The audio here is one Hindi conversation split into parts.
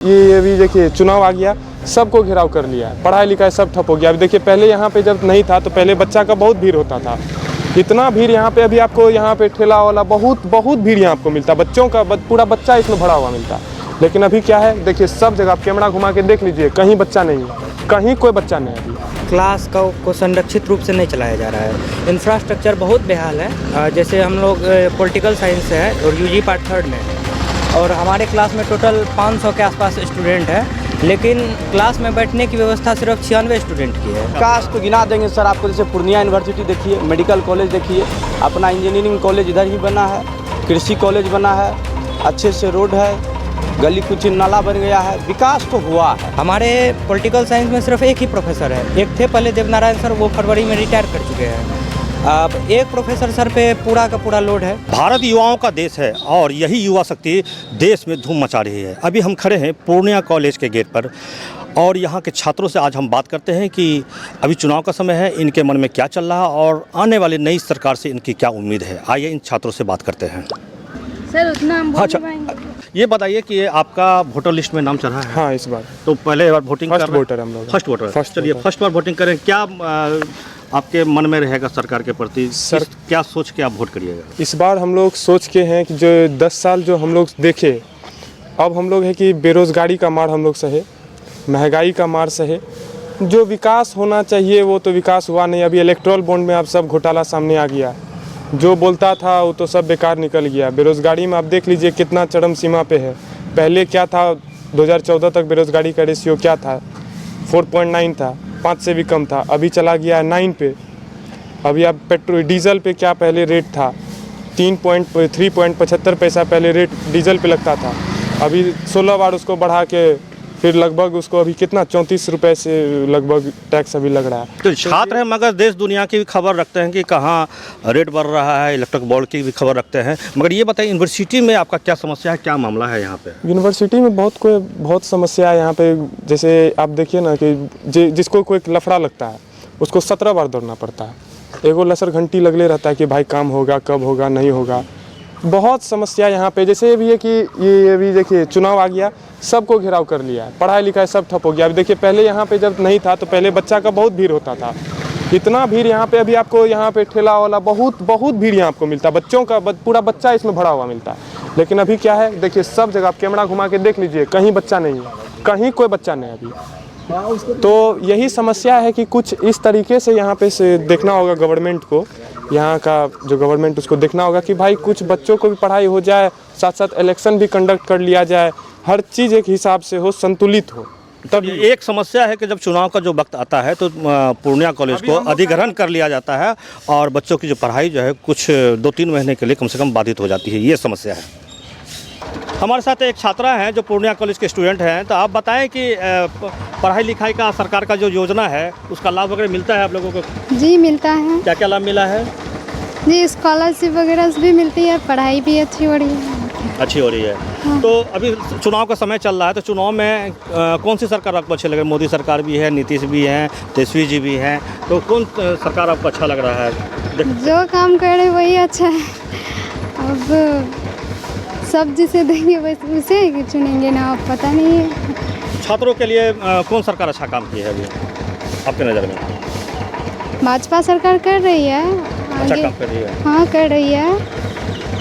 ये अभी देखिए चुनाव आ गया, सबको घेराव कर लिया है, पढ़ाई लिखाई सब ठप हो गया। अभी देखिए पहले यहाँ पे जब नहीं था तो पहले बच्चा का बहुत भीड़ होता था, इतना भीड़ यहाँ पे अभी आपको यहाँ पे ठेला वाला बहुत भीड़ यहाँ आपको मिलता, बच्चों का पूरा बच्चा इसमें भरा हुआ मिलता। लेकिन अभी क्या है, देखिए सब जगह आप कैमरा घुमा के देख लीजिए, कहीं बच्चा नहीं है, कहीं कोई बच्चा नहीं है। अभी क्लास को संरक्षित रूप से नहीं चलाया जा रहा है। इंफ्रास्ट्रक्चर बहुत बेहाल है। जैसे हम लोग पॉलिटिकल साइंस से है और यूजी पार्ट 3 में, और हमारे क्लास में टोटल 500 के आसपास स्टूडेंट है, लेकिन क्लास में बैठने की व्यवस्था सिर्फ 96 स्टूडेंट की है। विकास तो गिना देंगे सर आपको, जैसे पूर्णिया यूनिवर्सिटी देखिए, मेडिकल कॉलेज देखिए, अपना इंजीनियरिंग कॉलेज इधर ही बना है, कृषि कॉलेज बना है, अच्छे से रोड है, गली कुछ नाला बन गया है, विकास तो हुआ है। हमारे पॉलिटिकल साइंस में सिर्फ एक ही प्रोफेसर है, एक थे पहले देवनारायण सर, वो फरवरी में रिटायर कर चुके हैं। अब एक प्रोफेसर सर पे पूरा का पूरा लोड है। भारत युवाओं का देश है और यही युवा शक्ति देश में धूम मचा रही है। अभी हम खड़े हैं पूर्णिया कॉलेज के गेट पर और यहाँ के छात्रों से आज हम बात करते हैं कि अभी चुनाव का समय है, इनके मन में क्या चल रहा है और आने वाली नई सरकार से इनकी क्या उम्मीद है। आइए इन छात्रों से बात करते हैं। सर उतना हम बोल अच्छा, ये बताइए कि आपका वोटर लिस्ट में नाम चढ़ा है? हाँ, इस बार तो पहले बार वोटिंग फर्स्ट वोटर हम लोग, फर्स्ट वोटर। चलिए फर्स्ट बार वोटिंग करें, क्या आपके मन में रहेगा सरकार के प्रति? सर क्या सोच के आप वोट करिएगा? इस बार हम लोग सोच के हैं कि जो 10 साल जो हम लोग देखे, अब हम लोग है कि बेरोज़गारी का मार हम लोग सहे, महंगाई का मार सहे, जो विकास होना चाहिए वो तो विकास हुआ नहीं। अभी इलेक्ट्रल बॉन्ड में अब सब घोटाला सामने आ गया, जो बोलता था वो तो सब बेकार निकल गया। बेरोज़गारी में आप देख लीजिए कितना चरम सीमा पे है। पहले क्या था, 2014 तक बेरोज़गारी का रेशियो क्या था, 4.9 था, 5 से भी कम था, अभी चला गया है 9 पे। अभी आप पेट्रोल डीजल पे क्या पहले रेट था, 3.75 पैसा पहले रेट डीजल पे लगता था, अभी 16 बार उसको बढ़ा के फिर लगभग उसको अभी कितना 34 रुपये से लगभग टैक्स अभी लग रहा है। तो छात्र हैं मगर देश दुनिया की भी खबर रखते हैं कि कहाँ रेट बढ़ रहा है, इलेक्ट्रिक बोर्ड की भी खबर रखते हैं। मगर ये बताइए यूनिवर्सिटी में आपका क्या समस्या है, क्या मामला है यहाँ पे? यूनिवर्सिटी में बहुत समस्या है यहाँ पे। जैसे आप देखिए ना कि जिसको कोई लफड़ा लगता है उसको 17 बार दौड़ना पड़ता है, एगो लसर घंटी लगले रहता है कि भाई काम होगा, कब होगा, नहीं होगा। बहुत समस्या यहाँ पे। जैसे भी है कि ये अभी देखिए चुनाव आ गया, सबको घेराव कर लिया है, पढ़ाई लिखाई सब ठप हो गया। अभी देखिए पहले यहाँ पे जब नहीं था तो पहले बच्चा का बहुत भीड़ होता था, इतना भीड़ यहाँ पे अभी आपको यहाँ पे ठेला वाला बहुत भीड़ यहाँ आपको मिलता, बच्चों का पूरा बच्चा इसमें भरा हुआ मिलता। लेकिन अभी क्या है, देखिए सब जगह आप कैमरा घुमा के देख लीजिए, कहीं बच्चा नहीं है, कहीं कोई बच्चा नहीं है अभी। तो यही समस्या है कि कुछ इस तरीके से यहाँ पे से देखना होगा गवर्नमेंट को, यहाँ का जो गवर्नमेंट उसको देखना होगा कि भाई कुछ बच्चों को भी पढ़ाई हो जाए, साथ साथ इलेक्शन भी कंडक्ट कर लिया जाए, हर चीज़ एक हिसाब से हो, संतुलित हो। तब एक समस्या है कि जब चुनाव का जो वक्त आता है तो पूर्णिया कॉलेज को अधिग्रहण कर लिया जाता है और बच्चों की जो पढ़ाई जो है कुछ 2-3 महीने के लिए कम से कम बाधित हो जाती है, ये समस्या है। हमारे साथ एक छात्रा हैं जो पूर्णिया कॉलेज के स्टूडेंट हैं, तो आप बताएं कि पढ़ाई लिखाई का सरकार का जो योजना है उसका लाभ वगैरह मिलता है आप लोगों को? जी मिलता है। क्या क्या लाभ मिला है? जी स्कॉलरशिप वगैरह भी मिलती है, पढ़ाई भी अच्छी हो रही है। अच्छी हो रही है। हाँ। तो अभी चुनाव का समय चल रहा है, तो चुनाव में कौन सी सरकार आपको अच्छी लगे? मोदी सरकार भी है, नीतीश भी हैं, तेजस्वी जी भी हैं, तो कौन सरकार आपको अच्छा लग रहा है? जो काम करे वही अच्छा है। अब सब जिसे देंगे उसे चुनेंगे ना, आप पता नहीं है। छात्रों के लिए कौन सरकार अच्छा काम की है अभी आपके नज़र में? भाजपा सरकार कर रही है, अच्छा काम कर रही है। हाँ कर रही है।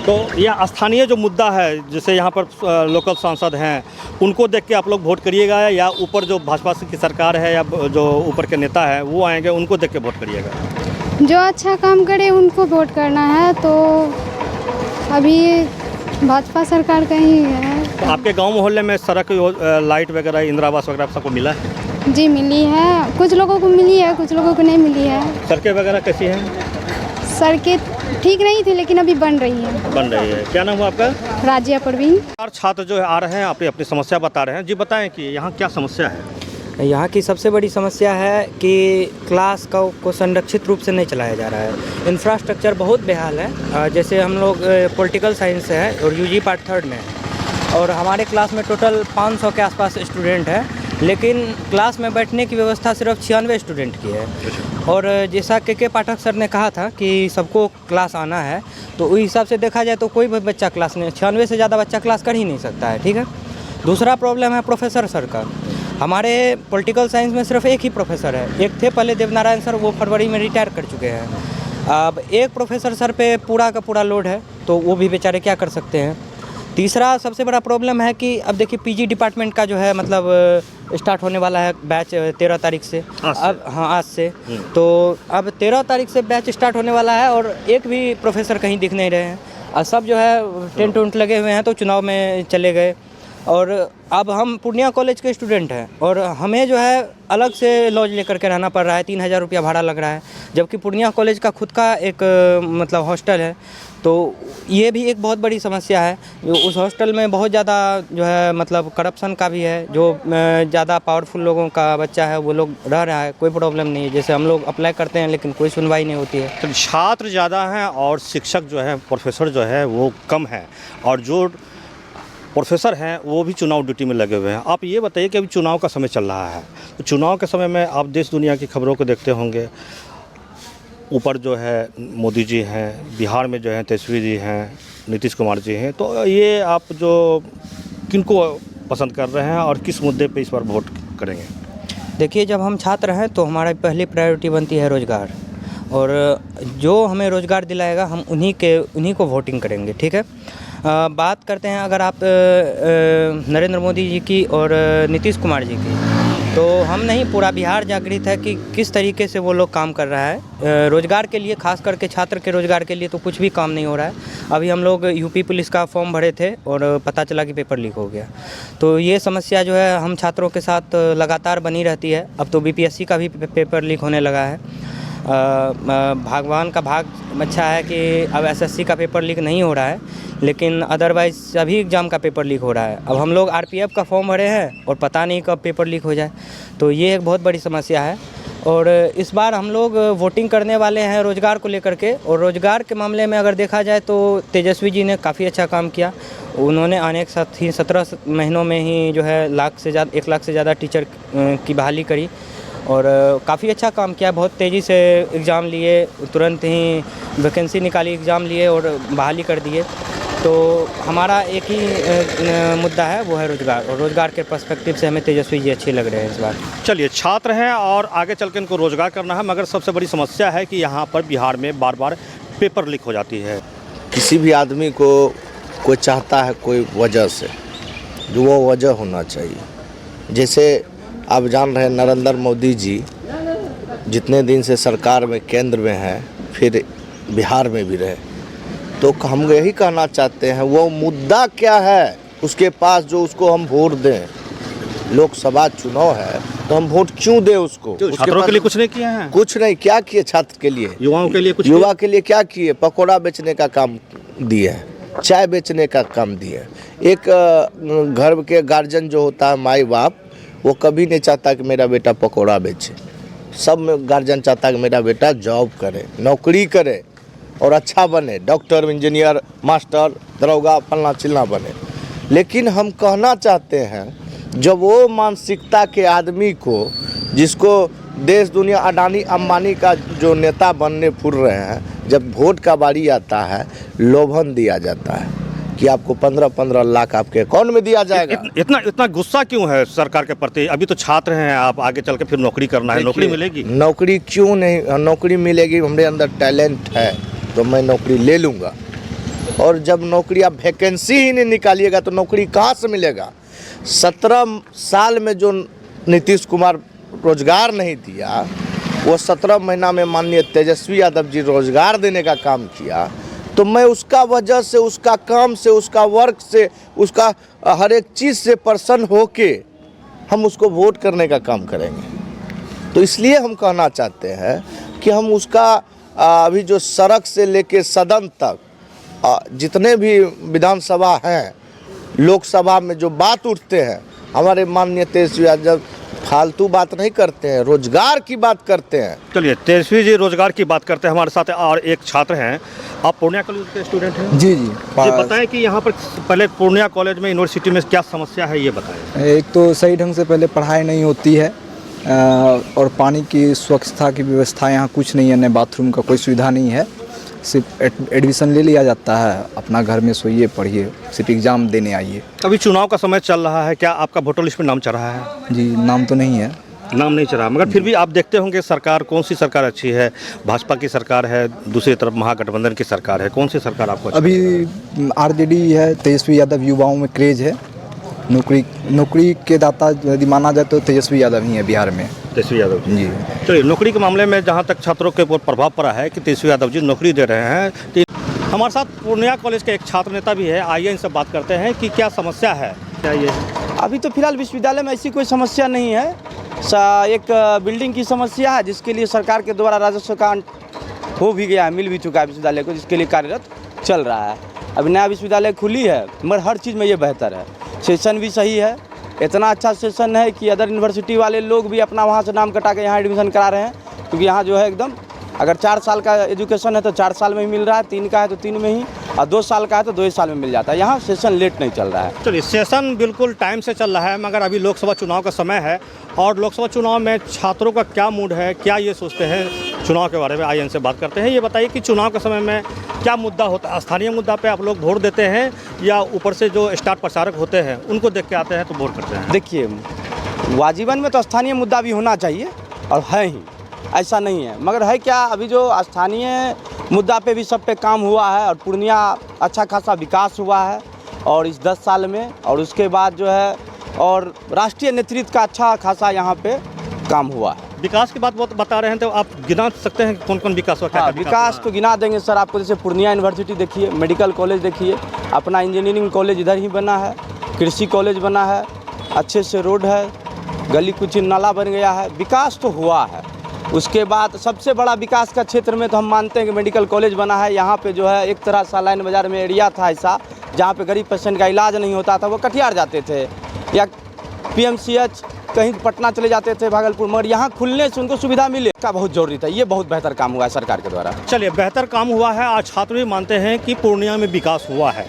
तो यह स्थानीय जो मुद्दा है, जैसे यहाँ पर लोकल सांसद हैं, उनको देख के आप लोग वोट करिएगा या ऊपर जो भाजपा की सरकार है या जो ऊपर के नेता है वो आएंगे उनको देख के वोट करिएगा? जो अच्छा काम करे उनको वोट करना है। तो अभी भाजपा सरकार का ही है। तो आपके गांव मोहल्ले में सड़क लाइट वगैरह, इंदिरा आवास वगैरह सबको मिला है? जी मिली है, कुछ लोगों को मिली है, कुछ लोगों को नहीं मिली है। सड़कें वगैरह कैसी हैं? सड़कें ठीक नहीं थी लेकिन अभी बन रही है। बन रही है। क्या नाम हुआ आपका? राजिया परवीन। छात्र जो है आ रहे हैं अपनी समस्या बता रहे हैं, जी बताएं कि यहाँ क्या समस्या है? यहाँ की सबसे बड़ी समस्या है कि क्लास को संरक्षित रूप से नहीं चलाया जा रहा है। इंफ्रास्ट्रक्चर बहुत बेहाल है। जैसे हम लोग पॉलिटिकल साइंस से है और यूजी पार्ट 3 में, और हमारे क्लास में टोटल 500 के आसपास स्टूडेंट है, लेकिन क्लास में बैठने की व्यवस्था सिर्फ 96 स्टूडेंट की है। और जैसा के पाठक सर ने कहा था कि सबको क्लास आना है, तो उस हिसाब से देखा जाए तो कोई भी बच्चा क्लास नहीं, 96 से ज़्यादा बच्चा क्लास कर ही नहीं सकता है। ठीक है, दूसरा प्रॉब्लम है प्रोफेसर सर का। हमारे पॉलिटिकल साइंस में सिर्फ एक ही प्रोफेसर है, एक थे पहले देवनारायण सर, वो फरवरी में रिटायर कर चुके हैं। अब एक प्रोफेसर सर पे पूरा का पूरा लोड है, तो वो भी बेचारे क्या कर सकते हैं। तीसरा सबसे बड़ा प्रॉब्लम है कि अब देखिए पीजी डिपार्टमेंट का जो है मतलब स्टार्ट होने वाला है बैच 13 तारीख से। अब हाँ आज से, तो अब 13 तारीख से बैच स्टार्ट होने वाला है और एक भी प्रोफेसर कहीं दिख नहीं रहे हैं और सब जो है टेंट उंट लगे हुए हैं, तो चुनाव में चले गए। और अब हम पूर्णिया कॉलेज के स्टूडेंट हैं और हमें जो है अलग से लॉज लेकर के रहना पड़ रहा है, 3000 रुपया भाड़ा लग रहा है, जबकि पूर्णिया कॉलेज का खुद का एक मतलब हॉस्टल है। तो ये भी एक बहुत बड़ी समस्या है। उस हॉस्टल में बहुत ज़्यादा जो है मतलब करप्शन का भी है, जो ज़्यादा पावरफुल लोगों का बच्चा है वो लोग रह रहा है, कोई प्रॉब्लम नहीं है। जैसे हम लोग अप्लाई करते हैं लेकिन कोई सुनवाई नहीं होती है। तो छात्र ज़्यादा हैं और शिक्षक जो है, प्रोफेसर जो है वो कम है, और जो प्रोफेसर हैं वो भी चुनाव ड्यूटी में लगे हुए हैं। आप ये बताइए कि अभी चुनाव का समय चल रहा है, तो चुनाव के समय में आप देश दुनिया की खबरों को देखते होंगे। ऊपर जो है मोदी जी हैं, बिहार में जो है तेजस्वी जी हैं, नीतीश कुमार जी हैं, तो ये आप जो किनको पसंद कर रहे हैं और किस मुद्दे पे इस बार वोट करेंगे? देखिए, जब हम छात्र हैं तो हमारी पहली प्रायोरिटी बनती है रोज़गार, और जो हमें रोज़गार दिलाएगा हम उन्हीं को वोटिंग करेंगे। ठीक है। बात करते हैं अगर आप नरेंद्र मोदी जी की और नीतीश कुमार जी की, तो हम नहीं, पूरा बिहार जागृत है कि किस तरीके से वो लोग काम कर रहा है रोज़गार के लिए। खास करके छात्र के रोज़गार के लिए तो कुछ भी काम नहीं हो रहा है। अभी हम लोग यूपी पुलिस का फॉर्म भरे थे और पता चला कि पेपर लीक हो गया। तो ये समस्या जो है हम छात्रों के साथ लगातार बनी रहती है। अब तो बीपीएससी का भी पेपर लीक होने लगा है। भगवान का भाग अच्छा है कि अब एसएससी का पेपर लीक नहीं हो रहा है, लेकिन अदरवाइज़ सभी एग्ज़ाम का पेपर लीक हो रहा है। अब हम लोग आरपीएफ का फॉर्म भरे हैं और पता नहीं कब पेपर लीक हो जाए, तो ये एक बहुत बड़ी समस्या है। और इस बार हम लोग वोटिंग करने वाले हैं रोज़गार को लेकर के। और रोज़गार के मामले में अगर देखा जाए तो तेजस्वी जी ने काफ़ी अच्छा काम किया। उन्होंने आने के साथ ही 17 महीनों में ही जो है 1 लाख से ज़्यादा टीचर की बहाली करी और काफ़ी अच्छा काम किया। बहुत तेज़ी से एग्ज़ाम लिए, तुरंत ही वैकेंसी निकाली, एग्ज़ाम लिए और बहाली कर दिए। तो हमारा एक ही मुद्दा है, वो है रोज़गार, और रोज़गार के पर्सपेक्टिव से हमें तेजस्वी जी अच्छे लग रहे हैं इस बार। चलिए, छात्र हैं और आगे चल के इनको रोज़गार करना है, मगर सबसे बड़ी समस्या है कि यहाँ पर बिहार में बार बार पेपर लीक हो जाती है। किसी भी आदमी को कोई चाहता है कोई वजह से, जो वो वजह होना चाहिए। जैसे आप जान रहे हैं नरेंद्र मोदी जी जितने दिन से सरकार में केंद्र में हैं, फिर बिहार में भी रहे, तो हम यही कहना चाहते हैं वो मुद्दा क्या है उसके पास जो उसको हम वोट दें। लोकसभा चुनाव है तो हम वोट क्यों दें उसको? छात्रों के लिए कुछ नहीं किया है? कुछ नहीं। क्या किए छात्र के लिए? युवाओं के लिए कुछ? युवा के लिए क्या किए? पकौड़ा बेचने का काम दिए, चाय बेचने का काम दिए। एक घर के गार्जियन जो होता है, माई बाप, वो कभी नहीं चाहता कि मेरा बेटा पकौड़ा बेचे। सब में गार्जियन चाहता है कि मेरा बेटा जॉब करे, नौकरी करे और अच्छा बने, डॉक्टर, इंजीनियर, मास्टर, दरोगा, फलना चिलना बने। लेकिन हम कहना चाहते हैं जब वो मानसिकता के आदमी को, जिसको देश दुनिया अडानी अंबानी का जो नेता बनने फुर रहे हैं, जब वोट का बारी आता है लोभन दिया जाता है कि आपको 15-15 लाख आपके अकाउंट में दिया जाएगा। इतना गुस्सा क्यों है सरकार के प्रति? अभी तो छात्र हैं आप, आगे चल के फिर नौकरी करना है, नौकरी मिलेगी? नौकरी क्यों नहीं, नौकरी मिलेगी। हमारे अंदर टैलेंट है तो मैं नौकरी ले लूँगा। और जब नौकरी आप वैकेंसी ही नहीं निकालिएगा तो नौकरी कहाँ से मिलेगा? 17 साल में जो नीतीश कुमार रोजगार नहीं दिया, वो 17 महीना में माननीय तेजस्वी यादव जी रोजगार देने का काम किया। तो मैं उसका वजह से, उसका काम से, उसका वर्क से, उसका हर एक चीज़ से प्रसन्न होके हम उसको वोट करने का काम करेंगे। तो इसलिए हम कहना चाहते हैं कि हम उसका अभी जो सड़क से लेके सदन तक जितने भी विधानसभा हैं, लोकसभा में जो बात उठते हैं, हमारे माननीय तेजस्वी यादव फालतू बात नहीं करते हैं, रोजगार की बात करते हैं। चलिए, तेजस्वी जी रोजगार की बात करते हैं हमारे साथ, और एक छात्र हैं। आप पूर्णिया कॉलेज के स्टूडेंट हैं? जी। ये बताएं कि यहाँ पर पहले पूर्णिया कॉलेज में, यूनिवर्सिटी में क्या समस्या है, ये बताएं। एक तो सही ढंग से पहले पढ़ाई नहीं होती है और पानी की स्वच्छता की व्यवस्था यहाँ कुछ नहीं है, न बाथरूम का कोई सुविधा नहीं है। सिर्फ एडमिशन ले लिया जाता है, अपना घर में सोइए पढ़िए, सिर्फ एग्ज़ाम देने आइए। अभी चुनाव का समय चल रहा है, क्या आपका वोटर लिस्ट में नाम चढ़ रहा है? जी, नाम तो नहीं है। नाम नहीं चढ़ा, मगर फिर भी आप देखते होंगे सरकार, कौन सी सरकार अच्छी है? भाजपा की सरकार है, दूसरी तरफ महागठबंधन की सरकार है, कौन सी सरकार आपको अच्छी अभी आरजेडी है, तेजस्वी यादव, युवाओं में क्रेज है। नौकरी के दाता यदि माना जाए तो तेजस्वी यादव ही है बिहार में। तेजस्वी यादव जी। चलिए, नौकरी के मामले में जहाँ तक छात्रों के ऊपर प्रभाव पड़ा है कि तेजस्वी यादव जी नौकरी दे रहे हैं, तो हमारे साथ पूर्णिया कॉलेज के एक छात्र नेता भी है। आइए इनसे बात करते हैं कि क्या समस्या है, क्या ये अभी तो फिलहाल विश्वविद्यालय में ऐसी कोई समस्या नहीं है। एक बिल्डिंग की समस्या है जिसके लिए सरकार के द्वारा राजस्व का हो भी गया है, मिल भी चुका है विश्वविद्यालय को, जिसके लिए कार्यरत चल रहा है। अभी नया विश्वविद्यालय खुली है, मगर हर चीज़ में ये बेहतर है। सेशन भी सही है, इतना अच्छा सेशन है कि अदर यूनिवर्सिटी वाले लोग भी अपना वहाँ से नाम कटा के यहाँ एडमिशन करा रहे हैं, क्योंकि यहाँ जो है एकदम, अगर 4 साल का एजुकेशन है तो 4 साल में ही मिल रहा है, 3 का है तो 3 में ही, और 2 साल का है तो 2 ही साल में मिल जाता है। यहाँ सेशन लेट नहीं चल रहा है। चलिए, सेशन बिल्कुल टाइम से चल रहा है, मगर अभी लोकसभा चुनाव का समय है और लोकसभा चुनाव में छात्रों का क्या मूड है, क्या ये सोचते हैं चुनाव के बारे में, आइए इनसे बात करते हैं। ये बताइए कि चुनाव के समय में क्या मुद्दा होता है? स्थानीय मुद्दा पे आप लोग वोट देते हैं या ऊपर से जो स्टार प्रचारक होते हैं उनको देख के आते हैं तो वोट करते हैं? देखिए, वाजीवन में तो स्थानीय मुद्दा भी होना चाहिए और है ही, ऐसा नहीं है, मगर है क्या, अभी जो स्थानीय मुद्दा पे भी सब पे काम हुआ है और पूर्णिया अच्छा खासा विकास हुआ है और इस 10 साल में, और उसके बाद जो है और राष्ट्रीय नेतृत्व का अच्छा खासा यहाँ पे काम हुआ है। विकास की बात बहुत बता रहे हैं, तो आप गिना सकते हैं कौन कौन विकास हुआ? हाँ, विकास तो गिना देंगे सर आपको। जैसे पूर्णिया यूनिवर्सिटी देखिए, मेडिकल कॉलेज देखिए, अपना इंजीनियरिंग कॉलेज इधर ही बना है, कृषि कॉलेज बना है, अच्छे से रोड है, गली कुछ नाला बन गया है, विकास तो हुआ है। उसके बाद सबसे बड़ा विकास का क्षेत्र में तो हम मानते हैं कि मेडिकल कॉलेज बना है। यहाँ पे जो है एक तरह सालाइन बाज़ार में एरिया था ऐसा, जहाँ पे गरीब पेशेंट का इलाज नहीं होता था, वो कटिहार जाते थे या PMCH कहीं पटना चले जाते थे, भागलपुर, मगर यहाँ खुलने से उनको सुविधा मिले का बहुत जरूरी था। ये बहुत बेहतर काम हुआ है सरकार के द्वारा। चलिए, बेहतर काम हुआ है। आज छात्र भी मानते हैं कि पूर्णिया में विकास हुआ है।